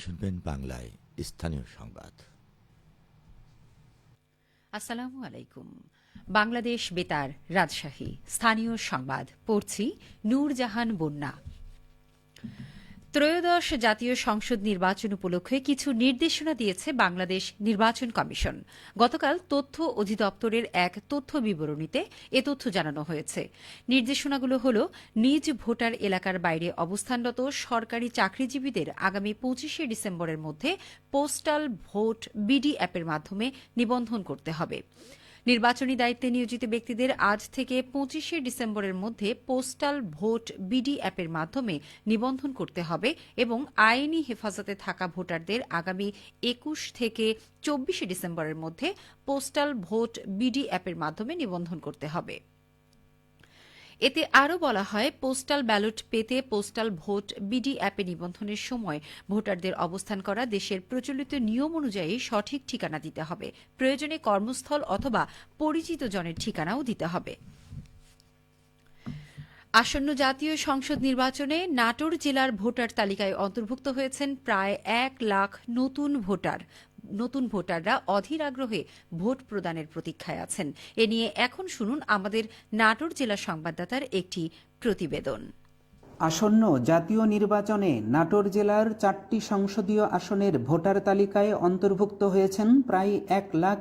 শুনবেন বাংলায় স্থানীয় সংবাদ। আসসালামু আলাইকুম। বাংলাদেশ বেতার, রাজশাহী স্থানীয় সংবাদ পড়ছি নূরজাহান বন্যা। ত্রয়োদশ জাতীয় সংসদ নির্বাচন উপলক্ষে কিছু নির্দেশনা দিয়েছে বাংলাদেশ নির্বাচন কমিশন। গতকাল তথ্য অধিদপ্তরের এক তথ্য বিবরণীতে এ তথ্য জানানো হয়েছে। নির্দেশনাগুলো হল, নিজ ভোটার এলাকার বাইরে অবস্থানরত সরকারি চাকরিজীবীদের আগামী ২৫শে ডিসেম্বরের মধ্যে পোস্টাল ভোট বিডি অ্যাপের মাধ্যমে নিবন্ধন করতে হবে। নির্বাচনী দায়িত্বে নিয়োজিত ব্যক্তিদের আজ থেকে ২৫শে ডিসেম্বরের মধ্যে পোস্টাল ভোট বিডি অ্যাপের মাধ্যমে নিবন্ধন করতে হবে এবং আইনি হেফাজতে থাকা ভোটারদের আগামী ২১ থেকে ২৪শে ডিসেম্বরের মধ্যে পোস্টাল ভোট বিডি অ্যাপের মাধ্যমে নিবন্ধন করতে হবে। এতে আরও বলা হয়, পোস্টাল ব্যালট পেতে পোস্টাল ভোট বিডি অ্যাপে নিবন্ধনের সময় ভোটারদের অবস্থান করা দেশের প্রচলিত নিয়ম অনুযায়ী সঠিক ঠিকানা দিতে হবে। প্রয়োজনে কর্মস্থল অথবা পরিচিত জনের ঠিকানাও দিতে হবে। আসন্ন জাতীয় সংসদ নির্বাচনে নাটোর জেলার ভোটার তালিকায় অন্তর্ভুক্ত হয়েছেন প্রায় ১ লাখ নতুন ভোটাররা অধীর আগ্রহে ভোট প্রদানের প্রতীক্ষায় আছেন। এ নিয়ে এখন শুনুন আমাদের নাটোর জেলা সংবাদদাতার একটি প্রতিবেদন। আসন্ন জাতীয় নির্বাচনে নাটোর জেলার ৪টি সংসদীয় আসনের ভোটার তালিকায় অন্তর্ভুক্ত হয়েছেন প্রায় ১ লাখ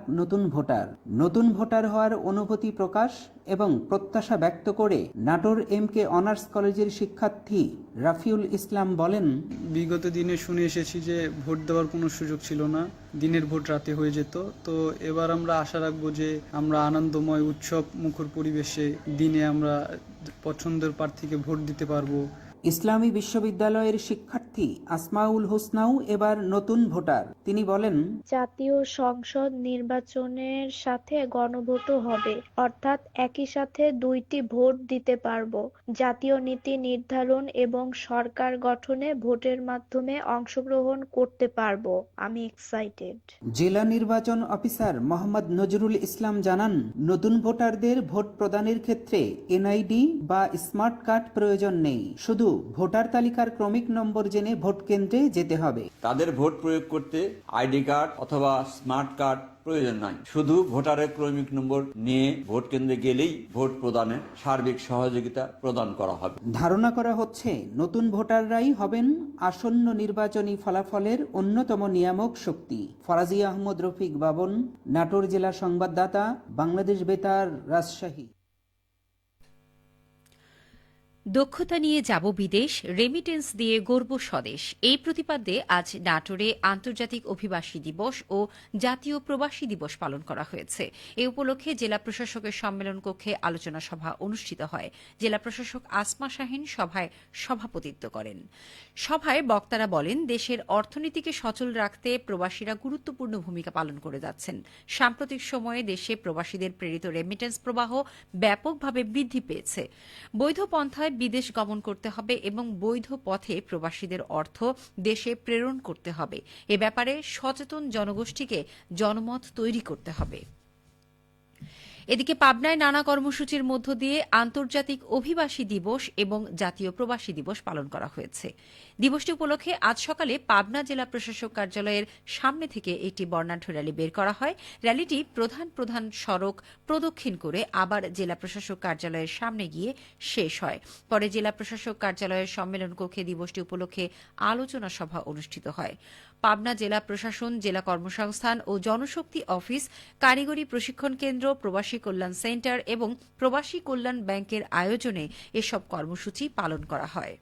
নতুন ভোটার হওয়ার অনুভূতি প্রকাশ এবং প্রত্যাশা ব্যক্ত করে নাটোর এমকে অনার্স কলেজের শিক্ষার্থী রাফিউল ইসলাম বলেন, বিগত দিনে শুনে এসেছি যে ভোট দেওয়ার কোনো সুযোগ ছিল না, দিনের ভোট রাতে হয়ে যেত। তো এবার আমরা আশা রাখবো যে আমরা আনন্দময় উৎসব মুখর পরিবেশে দিনে আমরা পছন্দের প্রার্থীকে ভোট দিতে পারবো। ইসলামী বিশ্ববিদ্যালয়ের শিক্ষার্থী আসমাউল হোসনাও এবার নতুন ভোটার। তিনি বলেন, জাতীয় সংসদ নির্বাচনের সাথে গণভোটও হবে, অর্থাৎ একই সাথে দুইটি ভোট দিতে পারবো। জাতীয় নীতি নির্ধারণ এবং সরকার গঠনে ভোটের মাধ্যমে অংশগ্রহণ করতে পারবো। আমি এক্সাইটেড। জেলা নির্বাচন অফিসার মোহাম্মদ নজরুল ইসলাম জানান, নতুন ভোটারদের ভোট প্রদানের ক্ষেত্রে এনআইডি বা স্মার্ট কার্ড প্রয়োজন নেই, শুধু ভোটার তালিকার ক্রমিক নম্বর জেনে ভোট কেন্দ্রে যেতে হবে। তাদের ভোট প্রয়োগ করতে আইডি কার্ড অথবা স্মার্ট কার্ড প্রয়োজন নাই, শুধু ভোটারের ক্রমিক নম্বর নিয়ে ভোট কেন্দ্রে গেলেই ভোট প্রদানে সার্বিক সহযোগিতা প্রদান করা হবে। ধারণা করা হচ্ছে নতুন ভোটাররাই হবেন আসন্ন নির্বাচনী ফলাফলের অন্যতম নিয়ামক শক্তি। ফরাজি আহমদ রফিক বাবন, নাটোর জেলা সংবাদদাতা, বাংলাদেশ বেতার, রাজশাহী। দক্ষতা নিয়ে যাব বিদেশ, রেমিটেন্স দিয়ে গর্ব স্বদেশ, এই প্রতিপাদ্যে আজ নাটোরে আন্তর্জাতিক অভিবাসী দিবস ও জাতীয় প্রবাসী দিবস পালন করা হয়েছে। এ উপলক্ষে জেলা প্রশাসকের সম্মেলন কক্ষে আলোচনা সভা অনুষ্ঠিত হয়। জেলা প্রশাসক আসমা শাহীন সভায় সভাপতিত্ব করেন। সভায় বক্তারা বলেন, দেশের অর্থনীতিকে সচল রাখতে প্রবাসীরা গুরুত্বপূর্ণ ভূমিকা পালন করে যাচ্ছেন। সাম্প্রতিক সময়ে দেশে প্রবাসীদের প্রেরিত রেমিটেন্স প্রবাহ ব্যাপকভাবে বৃদ্ধি পেয়েছে। বৈধ পন্থায় বিদেশ গমন করতে হবে এবং বৈধ পথে প্রবাসীদের অর্থ দেশে প্রেরণ করতে হবে। এ ব্যাপারে সচেতন জনগোষ্ঠীকে জনমত তৈরি করতে হবে। এদিকে পাবনায় নানা কর্মসূচির মধ্য দিয়ে আন্তর্জাতিক অভিবাসী দিবস এবং জাতীয় প্রবাসী দিবস পালন করা হয়েছে। দিবসটি উপলক্ষে আজ সকালে পাবনা জেলা প্রশাসক কার্যালয়ের সামনে থেকে একটি বর্ণাঢ্য র্যালি বের করা হয়। র্যালিটি প্রধান সড়ক প্রদক্ষিণ করে আবার জেলা প্রশাসক কার্যালয়ের সামনে গিয়ে শেষ হয়। পরে জেলা প্রশাসক কার্যালয়ের সম্মেলন কক্ষে দিবসটি উপলক্ষে আলোচনা সভা অনুষ্ঠিত হয়। পাবনা জেলা প্রশাসন, জেলা কর্মসংস্থান ও জনশক্তি অফিস, কারিগরি প্রশিক্ষণ কেন্দ্র, প্রবাসী কল্যাণ সেন্টার এবং প্রবাসী কল্যাণ ব্যাংকের আয়োজনে এসব কর্মসূচি পালন করা হয়।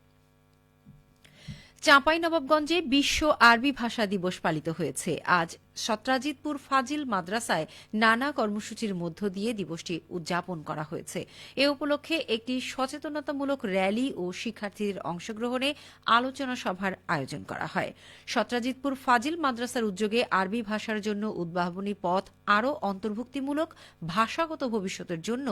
চাঁপাইনবাবগঞ্জে বিশ্ব আরবি ভাষা দিবস পালিত হয়েছে। আজ সত্রাজিতপুর ফাজিল মাদ্রাসায় নানা কর্মসূচির মধ্য দিয়ে দিবসটি উদযাপন করা হয়েছে। এ উপলক্ষে একটি সচেতনতামূলক র্যালি ও শিক্ষার্থীদের অংশগ্রহণে আলোচনা সভার আয়োজন করা হয়। সত্রাজিতপুর ফাজিল মাদ্রাসার উদ্যোগে আরবি ভাষার জন্য উদ্ভাবনী পথ আরও অন্তর্ভুক্তিমূলক ভাষাগত ভবিষ্যতের জন্য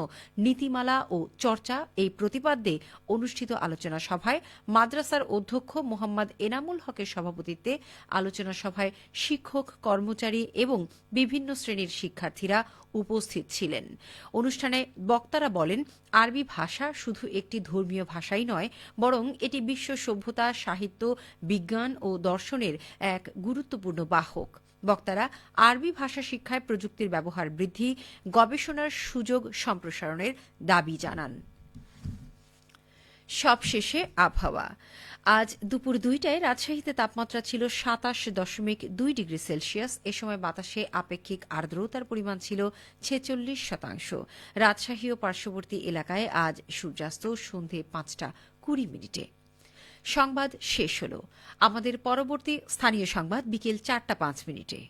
নীতিমালা ও চর্চা, এই প্রতিপাদ্যে অনুষ্ঠিত আলোচনা সভায় মাদ্রাসার অধ্যক্ষ মোহাম্মদ এনামুল হকের সভাপতিত্বে আলোচনা সভায় শিক্ষক, কর্মচারী কর্মচারী এবং বিভিন্ন শ্রেণীর শিক্ষার্থীরা উপস্থিত ছিলেন। অনুষ্ঠানে বক্তারা বলেন, আরবি ভাষা শুধু একটি ধর্মীয় ভাষাই নয়, বরং এটি বিশ্ব সভ্যতা, সাহিত্য, বিজ্ঞান ও দর্শনের এক গুরুত্বপূর্ণ বাহক। বক্তারা আরবি ভাষা শিক্ষায় প্রযুক্তির ব্যবহার বৃদ্ধি, গবেষণার সুযোগ সম্প্রসারণের দাবি জানান। সবশেষে আবহাওয়া। আজ দুপুর 2টায় রাজশাহীতে তাপমাত্রা ছিল 27.2 ডিগ্রি সেলসিয়াস। এ সময় বাতাসে আপেক্ষিক আর্দ্রতার পরিমাণ ছিল 46%। রাজশাহী ও পার্শ্ববর্তী এলাকায় আজ সূর্যাস্ত সন্ধে 5:20। সংবাদ শেষ হল। আমাদের পরবর্তী স্থানীয় সংবাদ বিকেল 4:05।